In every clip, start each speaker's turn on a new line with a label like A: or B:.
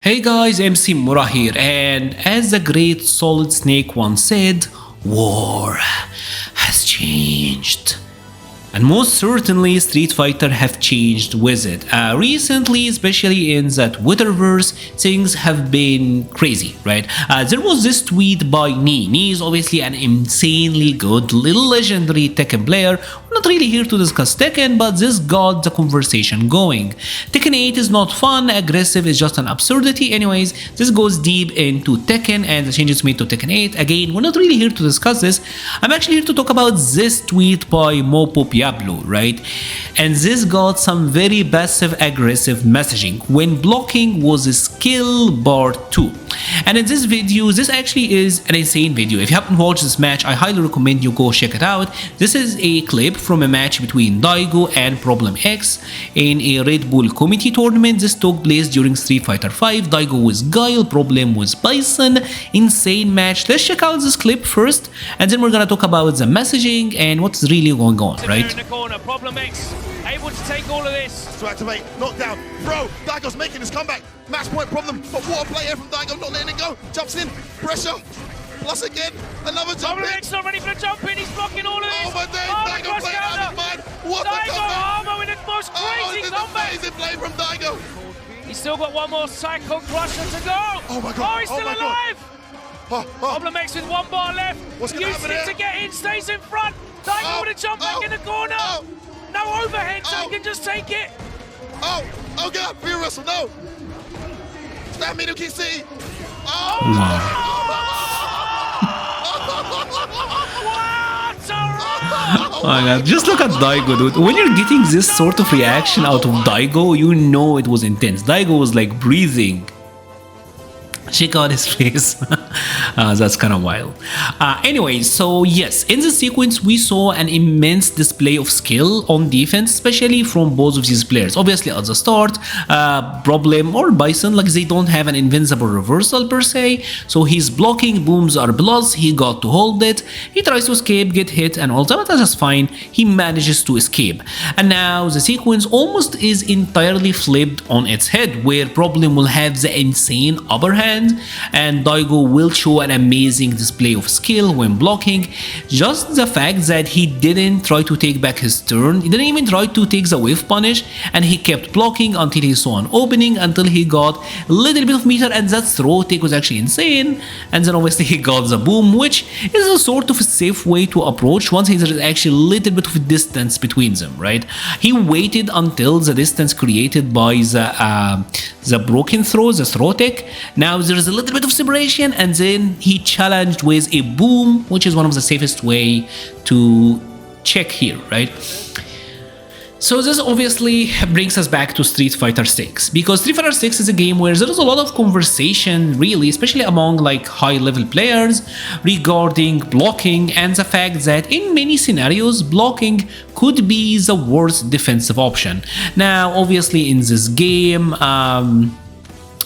A: Hey guys, MC Mura here, and as the great Solid Snake once said, war has changed. And most certainly Street Fighter have changed with it. Recently, especially in that Twitterverse, things have been crazy, right? There was this tweet by Nee. Nee is obviously an insanely good little legendary Tekken player. We're not really here to discuss Tekken, but this got the conversation going. Tekken 8 is not fun, aggressive is just an absurdity. Anyways, this goes deep into Tekken and the changes made to Tekken 8. Again, we're not really here to discuss this. I'm actually here to talk about this tweet by Mopo Diablo, right? And this got some very passive aggressive messaging when blocking was a skill bar 2. And in this video, this actually is an insane video. If you haven't watched this match, I highly recommend you go check it out. This is a clip from a match between Daigo and Problem X in a Red Bull committee tournament. This took place during Street Fighter 5. Daigo with Guile, Problem with Bison. Insane match. Let's check out this clip first, and then we're gonna talk about the messaging and what's really going on, right?
B: In the corner, Problem X able to take all of this.
C: To activate, knockdown, bro, Daigo's making his comeback. Match point Problem, but what a play here from Daigo, not letting it go. Jumps in, pressure, plus again, another jump
B: Problem
C: in.
B: X not ready for the jump in, he's blocking all of this.
C: Oh my days, Daigo playing out of his mind. What a
B: Daigo
C: comeback.
B: Armo in the most
C: Oh,
B: crazy
C: this is
B: comeback.
C: amazing play from Daigo.
B: He's still got one more Psycho Crusher to go.
C: Oh my God,
B: Oh, he's
C: oh
B: still
C: my God.
B: alive.
C: Oh,
B: Problem X with one bar left.
C: What's gonna
B: Used
C: happen
B: it
C: here?
B: to get in, stays in front. Daigo with a jump back in the corner. No overhead, so he can just take it.
C: Oh God, Fear Wrestle, no. Stand me to KC. Oh.
B: What a run!
A: Oh my god, just look at Daigo, dude. When you're getting this sort of reaction out of Daigo, you know it was intense. Daigo was like breathing. Check out his face. That's kind of wild. Anyway, so yes, in this sequence we saw an immense display of skill on defense, especially from both of these players. Obviously at the start, Problem or Bison, like they don't have an invincible reversal per se, so his blocking booms are plus, he got to hold it, he tries to escape, get hit and all that, but that's just fine, he manages to escape. And now the sequence almost is entirely flipped on its head, where Problem will have the insane upper hand and Daigo will show an amazing display of skill when blocking. Just the fact that he didn't try to take back his turn, he didn't even try to take the whiff punish, and he kept blocking until he saw an opening, until he got a little bit of meter, and that throw take was actually insane. And then obviously he got the boom, which is a sort of a safe way to approach once there is actually a little bit of distance between them, right? He waited until the distance created by the broken throw, the throw tech. Now there is a little bit of separation, and then he challenged with a boom, which is one of the safest way to check here, right? So this obviously brings us back to Street Fighter 6, because Street Fighter 6 is a game where there is a lot of conversation, really, especially among like high-level players, regarding blocking and the fact that in many scenarios blocking could be the worst defensive option. Now obviously in this game,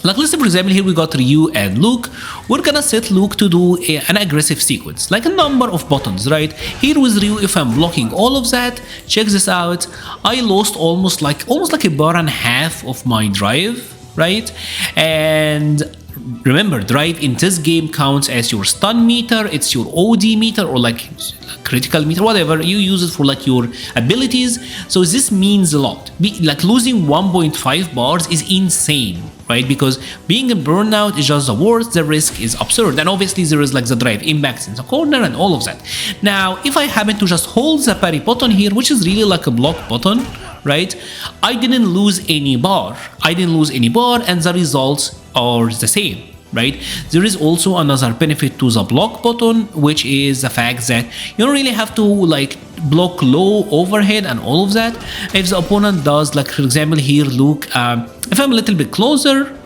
A: like let's say for example here we got Ryu and Luke. We're gonna set Luke to do an aggressive sequence, like a number of buttons, right? Here with Ryu, if I'm blocking all of that, check this out, I lost almost like a bar and a half of my drive, right? And remember, drive in this game counts as your stun meter, it's your OD meter or like critical meter, whatever, you use it for like your abilities. So this means a lot. Like losing 1.5 bars is insane, right? Because being a burnout is just the worst, the risk is absurd, and obviously there is like the drive impacts in the corner and all of that. Now if I happen to just hold the parry button here, which is really like a block button, right, I didn't lose any bar, and the results are the same, right? There is also another benefit to the block button, which is the fact that you don't really have to like block low overhead and all of that. If the opponent does, like for example here Luke, if I'm a little bit closer,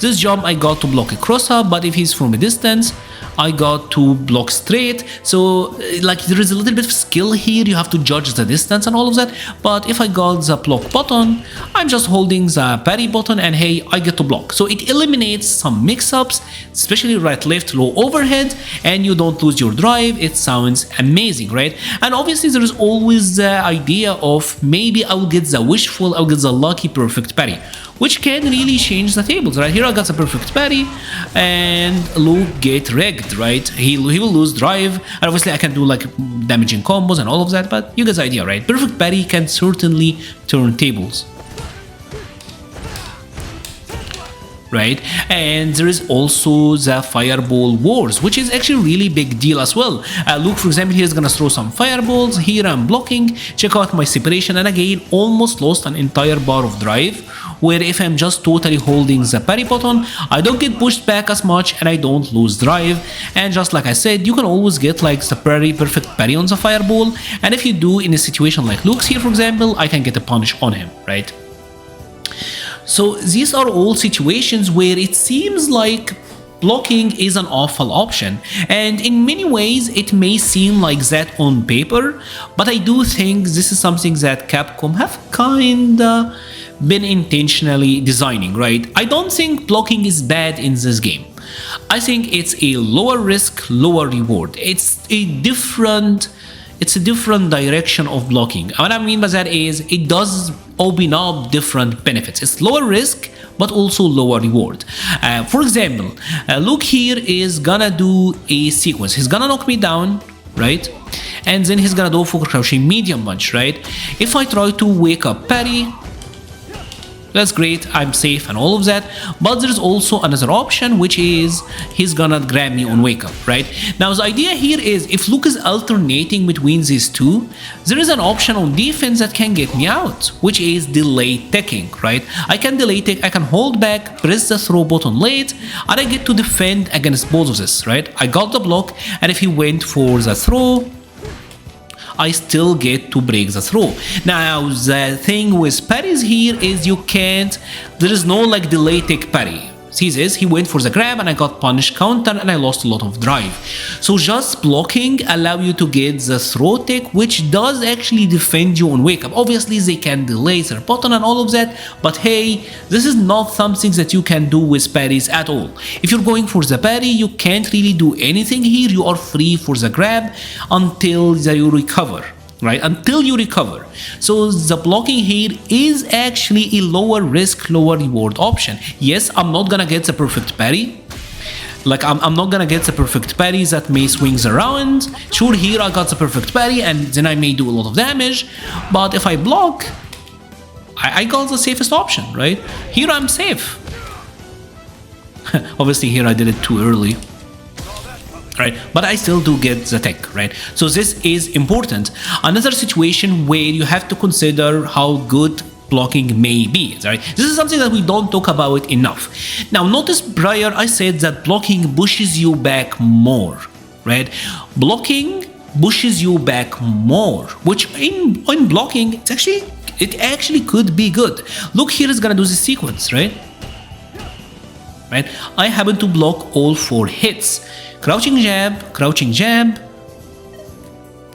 A: this jump I got to block a cross up, but if he's from a distance, I got to block straight. So like there is a little bit of skill here, you have to judge the distance and all of that. But if I got the block button, I'm just holding the parry button and hey, I get to block. So it eliminates some mix-ups, especially right left low overhead, and you don't lose your drive. It sounds amazing, right? And obviously there is always the idea of maybe I'll get the wishful, I'll get the lucky perfect parry, which can really change the tables, right? Here I got a perfect parry, and Luke get wrecked, right? He will lose drive, and obviously I can do like damaging combos and all of that, but you get the idea, right? Perfect parry can certainly turn tables. Right, and there is also the fireball wars, which is actually really big deal as well. Luke, for example, here is gonna throw some fireballs. Here I'm blocking. Check out my separation, and again, almost lost an entire bar of drive. Where if I'm just totally holding the parry button, I don't get pushed back as much, and I don't lose drive. And just like I said, you can always get like the perfect parry on the fireball. And if you do in a situation like Luke's here, for example, I can get a punish on him, right? So these are all situations where it seems like blocking is an awful option, and in many ways it may seem like that on paper, but I do think this is something that Capcom have kinda been intentionally designing, right? I don't think blocking is bad in this game. I think it's a lower risk, lower reward. It's a different direction of blocking. What I mean by that is it does open up different benefits. It's lower risk, but also lower reward. For example, Luke here is gonna do a sequence. He's gonna knock me down, right? And then he's gonna go for crouching medium punch, right? If I try to wake up Parry, that's great, I'm safe and all of that, but there's also another option, which is he's gonna grab me on wake up, right? Now the idea here is if Luke is alternating between these two, there is an option on defense that can get me out, which is delay teching, right? I can delay tech, I can hold back, press the throw button late, and I get to defend against both of this, right? I got the block, and if he went for the throw, I still get to break the throw. Now the thing with parries here is you can't, there is no like delay take parry. See this, he went for the grab and I got punished counter and I lost a lot of drive. So just blocking allow you to get the throw tech, which does actually defend you on wake up. Obviously they can delay their button and all of that, but hey, this is not something that you can do with parries at all. If you're going for the parry, you can't really do anything here. You are free for the grab until you recover. Right, until you recover. So the blocking here is actually a lower risk, lower reward option. Yes, I'm not gonna get the perfect parry. Like I'm not gonna get the perfect parry that may swings around. Sure, here I got the perfect parry and then I may do a lot of damage, but if I block, I got the safest option, right? Here I'm safe. Obviously here I did it too early. Right, but I still do get the tech, right? So this is important. Another situation where you have to consider how good blocking may be, right? This is something that we don't talk about enough. Now, notice prior I said that blocking pushes you back more, right? Blocking pushes you back more, which in blocking, it actually could be good. Look, here is gonna do this sequence, right? Right? I happen to block all 4 hits. Crouching jab,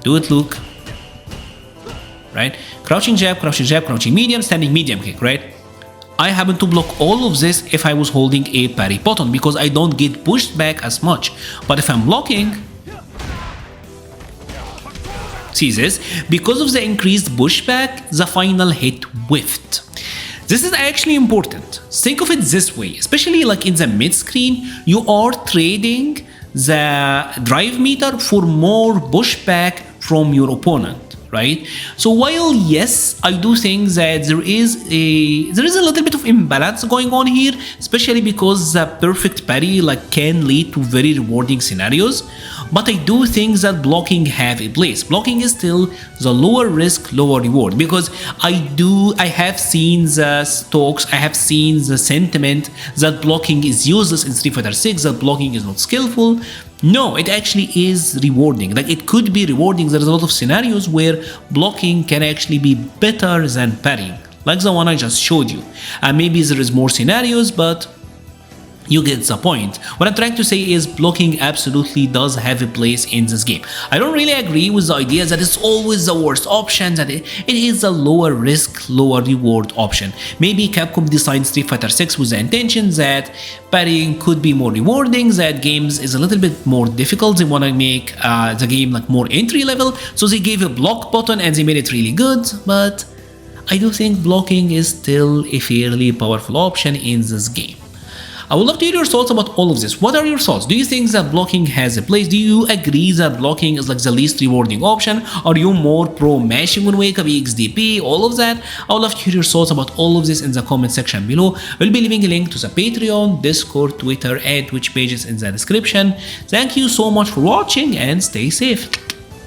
A: do it, Luke, right? Crouching jab, crouching medium, standing medium kick, right? I happen to block all of this if I was holding a parry button because I don't get pushed back as much. But if I'm blocking, see this, because of the increased pushback, the final hit whiffed. This is actually important. Think of it this way, especially like in the mid screen, you are trading the drive meter for more pushback from your opponent, right? So while yes, I do think that there is a little bit of imbalance going on here, especially because the perfect parry like can lead to very rewarding scenarios, but I do think that blocking have a place. Blocking is still the lower risk, lower reward, because I have seen the talks, I have seen the sentiment that blocking is useless in Street Fighter 6, that blocking is not skillful. No, it actually is rewarding. Like, it could be rewarding. There's a lot of scenarios where blocking can actually be better than parrying, like the one I just showed you. And maybe there is more scenarios, but you get the point. What I'm trying to say is blocking absolutely does have a place in this game. I don't really agree with the idea that it's always the worst option, that it is a lower risk, lower reward option. Maybe Capcom designed Street Fighter 6 with the intention that parrying could be more rewarding, that games is a little bit more difficult, they want to make the game like more entry level, so they gave a block button and they made it really good, but I do think blocking is still a fairly powerful option in this game. I would love to hear your thoughts about all of this. What are your thoughts? Do you think that blocking has a place? Do you agree that blocking is like the least rewarding option? Are you more pro mashing when wake up, XDP, all of that? I would love to hear your thoughts about all of this in the comment section below. We'll be leaving a link to the Patreon, Discord, Twitter, and Twitch pages in the description. Thank you so much for watching and stay safe.